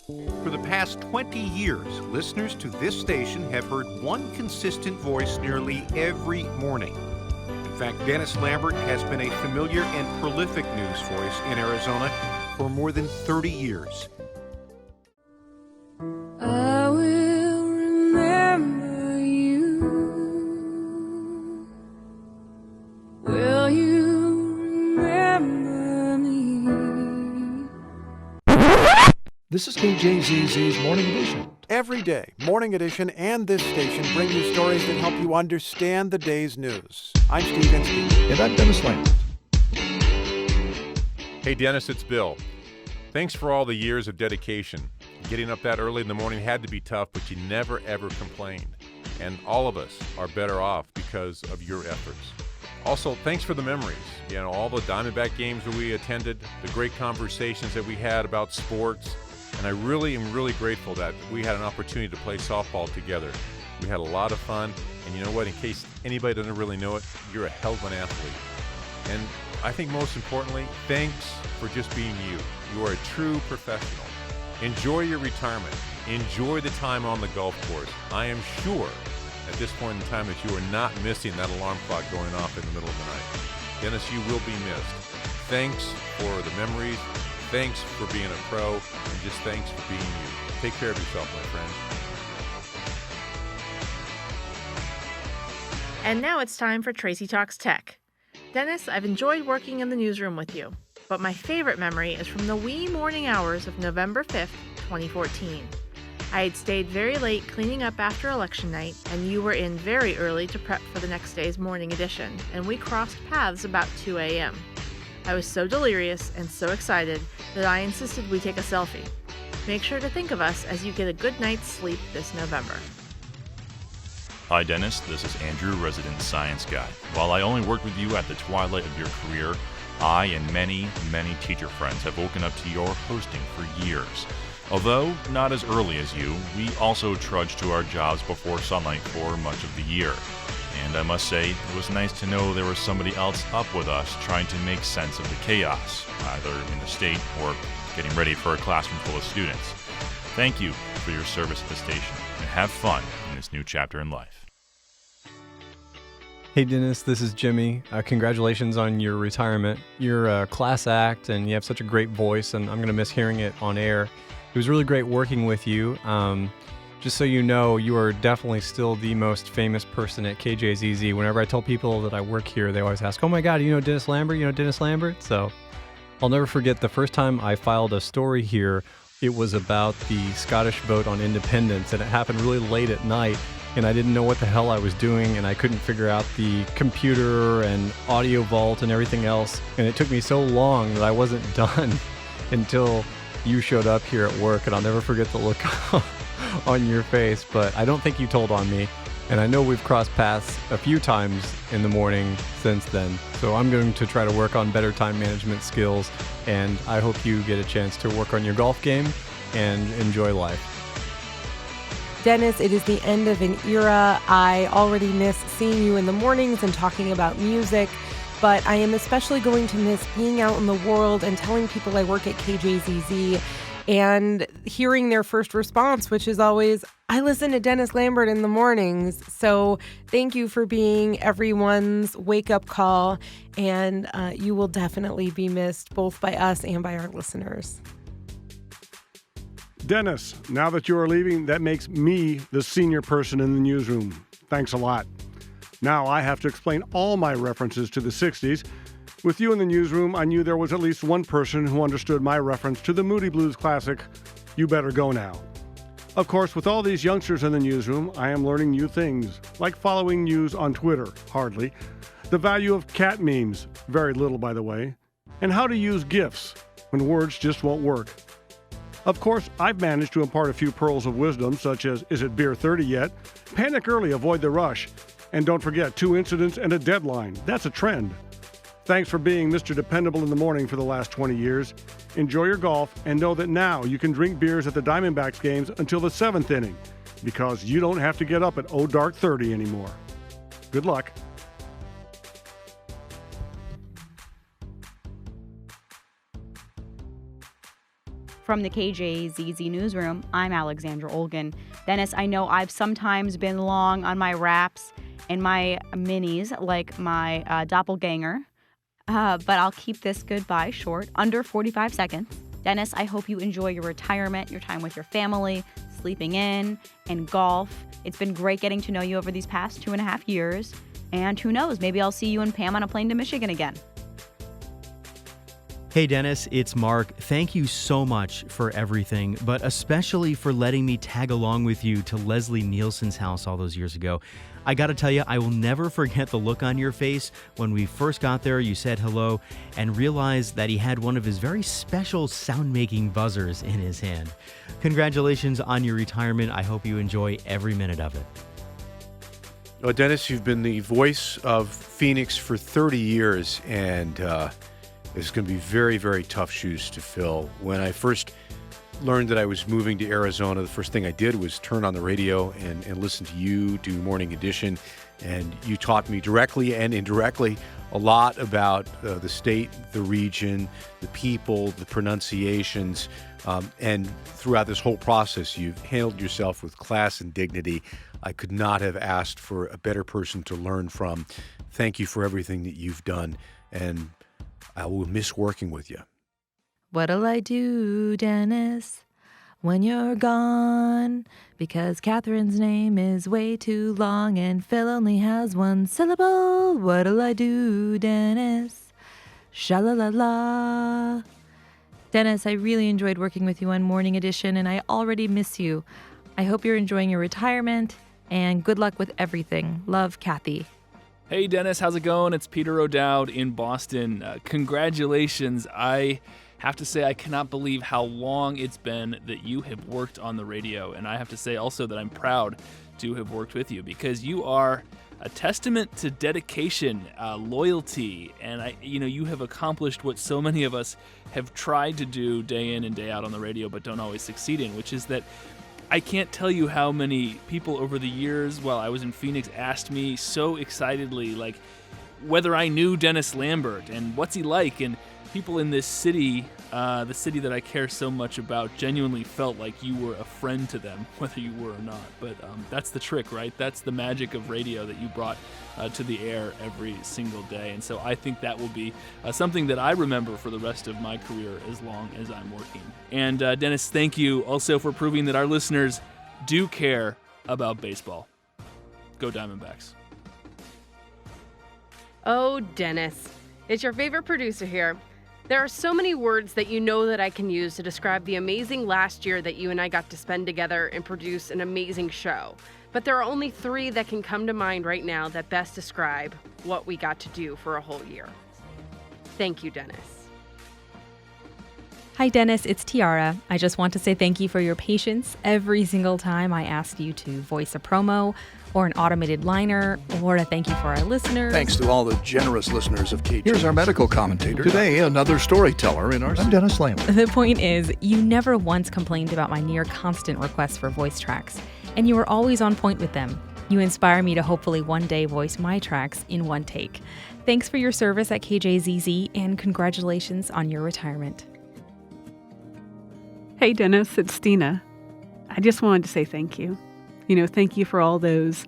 For the past 20 years, listeners to this station have heard one consistent voice nearly every morning. In fact, Dennis Lambert has been a familiar and prolific news voice in Arizona for more than 30 years. I will remember you. Will you remember me? This is KJZZ's Morning Edition. Every day, Morning Edition and this station bring you stories that help you understand the day's news. I'm Steve Inskeep. And I'm Dennis Lambert. Hey Dennis, it's Bill. Thanks for all the years of dedication. Getting up that early in the morning had to be tough, but you never ever complained. And all of us are better off because of your efforts. Also, thanks for the memories. You know, all the Diamondback games that we attended, the great conversations that we had about sports. And I really am grateful that we had an opportunity to play softball together. We had a lot of fun. And you know what? In case anybody doesn't really know it, you're a hell of an athlete. And I think most importantly, thanks for just being you. You are a true professional. Enjoy your retirement. Enjoy the time on the golf course. I am sure at this point in time that you are not missing that alarm clock going off in the middle of the night. Dennis, you will be missed. Thanks for the memories. Thanks for being a pro. And just thanks for being you. Take care of yourself, my friend. And now it's time for Tracy Talks Tech. Dennis, I've enjoyed working in the newsroom with you, but my favorite memory is from the wee morning hours of November 5th, 2014. I had stayed very late cleaning up after election night, and you were in very early to prep for the next day's morning edition, and we crossed paths about 2 a.m. I was so delirious and so excited that I insisted we take a selfie. Make sure to think of us as you get a good night's sleep this November. Hi Dennis, this is Andrew, resident science guy. While I only worked with you at the twilight of your career, I and many teacher friends have woken up to your hosting for years. Although not as early as you, we also trudged to our jobs before sunlight for much of the year. And I must say, it was nice to know there was somebody else up with us trying to make sense of the chaos, either in the state or getting ready for a classroom full of students. Thank you for your service at the station, and have fun in this new chapter in life. Hey Dennis, this is Jimmy. Congratulations on your retirement. You're a class act and you have such a great voice, and I'm going to miss hearing it on air. It was really great working with you. Just so you know, you are definitely still the most famous person at KJZZ. Whenever I tell people that I work here, they always ask, oh my God, you know Dennis Lambert? You know Dennis Lambert? So I'll never forget the first time I filed a story here. It was about the Scottish vote on independence, and it happened really late at night. And I didn't know what the hell I was doing, and I couldn't figure out the computer and audio vault and everything else. And it took me so long that I wasn't done until you showed up here at work, and I'll never forget the look on your face. But I don't think you told on me, and I know we've crossed paths a few times in the morning since then. So I'm going to try to work on better time management skills, and I hope you get a chance to work on your golf game and enjoy life. Dennis, it is the end of an era. I already miss seeing you in the mornings and talking about music, but I am especially going to miss being out in the world and telling people I work at KJZZ and hearing their first response, which is always, I listen to Dennis Lambert in the mornings. So thank you for being everyone's wake-up call, and you will definitely be missed both by us and by our listeners. Dennis, now that you are leaving, that makes me the senior person in the newsroom. Thanks a lot. Now I have to explain all my references to the 60s. With you in the newsroom, I knew there was at least one person who understood my reference to the Moody Blues classic, You Better Go Now. Of course, with all these youngsters in the newsroom, I am learning new things, like following news on Twitter, hardly, the value of cat memes, very little by the way, and how to use GIFs when words just won't work. Of course, I've managed to impart a few pearls of wisdom, such as, is it beer 30 yet? Panic early, avoid the rush. And don't forget, 2 incidents and a deadline. That's a trend. Thanks for being Mr. Dependable in the morning for the last 20 years. Enjoy your golf, and know that now you can drink beers at the Diamondbacks games until the 7th inning, because you don't have to get up at dark 30 anymore. Good luck. From the KJZZ Newsroom, I'm Alexandra Olgan. Dennis, I know I've sometimes been long on my raps and my minis, like my doppelganger, but I'll keep this goodbye short, under 45 seconds. Dennis, I hope you enjoy your retirement, your time with your family, sleeping in, and golf. It's been great getting to know you over these past 2.5 years. And who knows, maybe I'll see you and Pam on a plane to Michigan again. Hey Dennis, it's Mark. Thank you so much for everything, but especially for letting me tag along with you to Leslie Nielsen's house all those years ago. I gotta tell you, I will never forget the look on your face when we first got there. You said hello and realized that he had one of his very special sound-making buzzers in his hand. Congratulations on your retirement. I hope you enjoy every minute of it. Well, Dennis, you've been the voice of Phoenix for 30 years, and it's going to be very, very tough shoes to fill. When I first learned that I was moving to Arizona, the first thing I did was turn on the radio and listen to you do Morning Edition, and you taught me directly and indirectly a lot about the state, the region, the people, the pronunciations, and throughout this whole process, you've handled yourself with class and dignity. I could not have asked for a better person to learn from. Thank you for everything that you've done, and I will miss working with you. What'll I do, Dennis, when you're gone? Because Catherine's name is way too long and Phil only has one syllable. What'll I do, Dennis? Sha-la-la-la. Dennis, I really enjoyed working with you on Morning Edition, and I already miss you. I hope you're enjoying your retirement, and good luck with everything. Love, Kathy. Hey, Dennis, how's it going? It's Peter O'Dowd in Boston. Congratulations. I have to say I cannot believe how long it's been that you have worked on the radio, and I have to say also that I'm proud to have worked with you because you are a testament to dedication, loyalty, and you have accomplished what so many of us have tried to do day in and day out on the radio but don't always succeed in, which is that I can't tell you how many people over the years while I was in Phoenix asked me so excitedly, like, whether I knew Dennis Lambert and what's he like, and people in this city, the city that I care so much about, genuinely felt like you were a friend to them, whether you were or not. But that's the trick, right? That's the magic of radio that you brought to the air every single day. And so I think that will be something that I remember for the rest of my career as long as I'm working. And Dennis, thank you also for proving that our listeners do care about baseball. Go Diamondbacks. Oh, Dennis, it's your favorite producer here. There are so many words that you know that I can use to describe the amazing last year that you and I got to spend together and produce an amazing show. But there are only 3 that can come to mind right now that best describe what we got to do for a whole year. Thank you, Dennis. Hi, Dennis. It's Tiara. I just want to say thank you for your patience every single time I asked you to voice a promo or an automated liner, or a thank you for our listeners. Thanks to all the generous listeners of KJZZ. Here's our medical commentator. Today, another storyteller in our... I'm Dennis Lambert. The point is, you never once complained about my near constant requests for voice tracks, and you were always on point with them. You inspire me to hopefully one day voice my tracks in one take. Thanks for your service at KJZZ, and congratulations on your retirement. Hey, Dennis, it's Stina. I just wanted to say thank you. Thank you for all those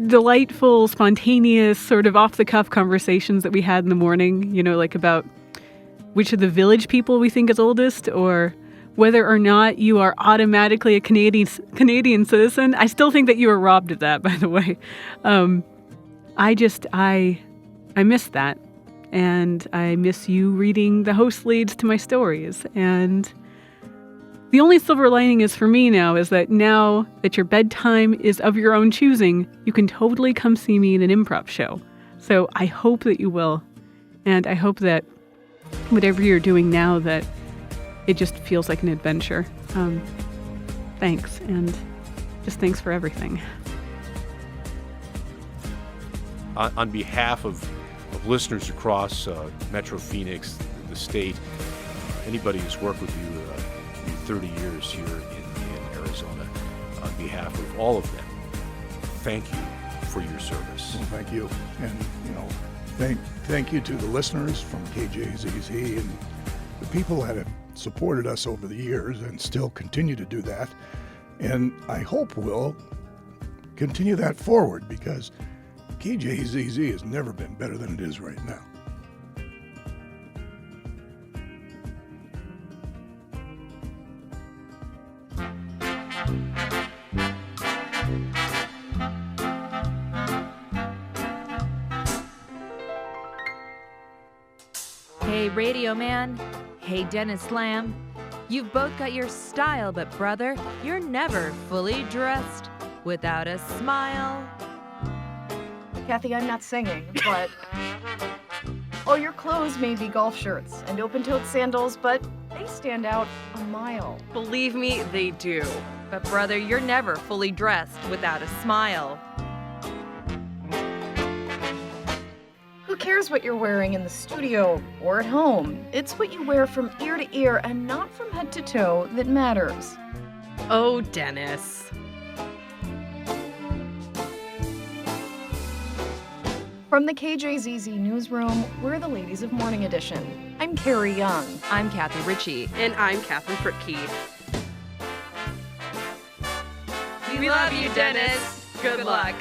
delightful, spontaneous, sort of off-the-cuff conversations that we had in the morning, like about which of the village people we think is oldest, or whether or not you are automatically a Canadian citizen. I still think that you were robbed of that, by the way. I miss that, and I miss you reading the host leads to my stories, and the only silver lining is for me now is that now that your bedtime is of your own choosing, you can totally come see me in an improv show. So I hope that you will. And I hope that whatever you're doing now, that it just feels like an adventure. Thanks. And just thanks for everything. On behalf of listeners across Metro Phoenix, the state, anybody who's worked with you 30 years here in Arizona, on behalf of all of them, thank you for your service. Well, thank you. And, thank you to the listeners from KJZZ and the people that have supported us over the years and still continue to do that. And I hope we'll continue that forward because KJZZ has never been better than it is right now. Hey, Radio Man. Hey, Dennis Lamb. You've both got your style, but brother, you're never fully dressed without a smile. Kathy, I'm not singing, but... Oh, your clothes may be golf shirts and open-toed sandals, but they stand out a mile. Believe me, they do. But brother, you're never fully dressed without a smile. Who cares what you're wearing in the studio or at home? It's what you wear from ear to ear and not from head to toe that matters. Oh, Dennis. From the KJZZ Newsroom, we're the Ladies of Morning Edition. I'm Carrie Young. I'm Kathy Ritchie. And I'm Catherine Fritke. We love you, Dennis. Good luck.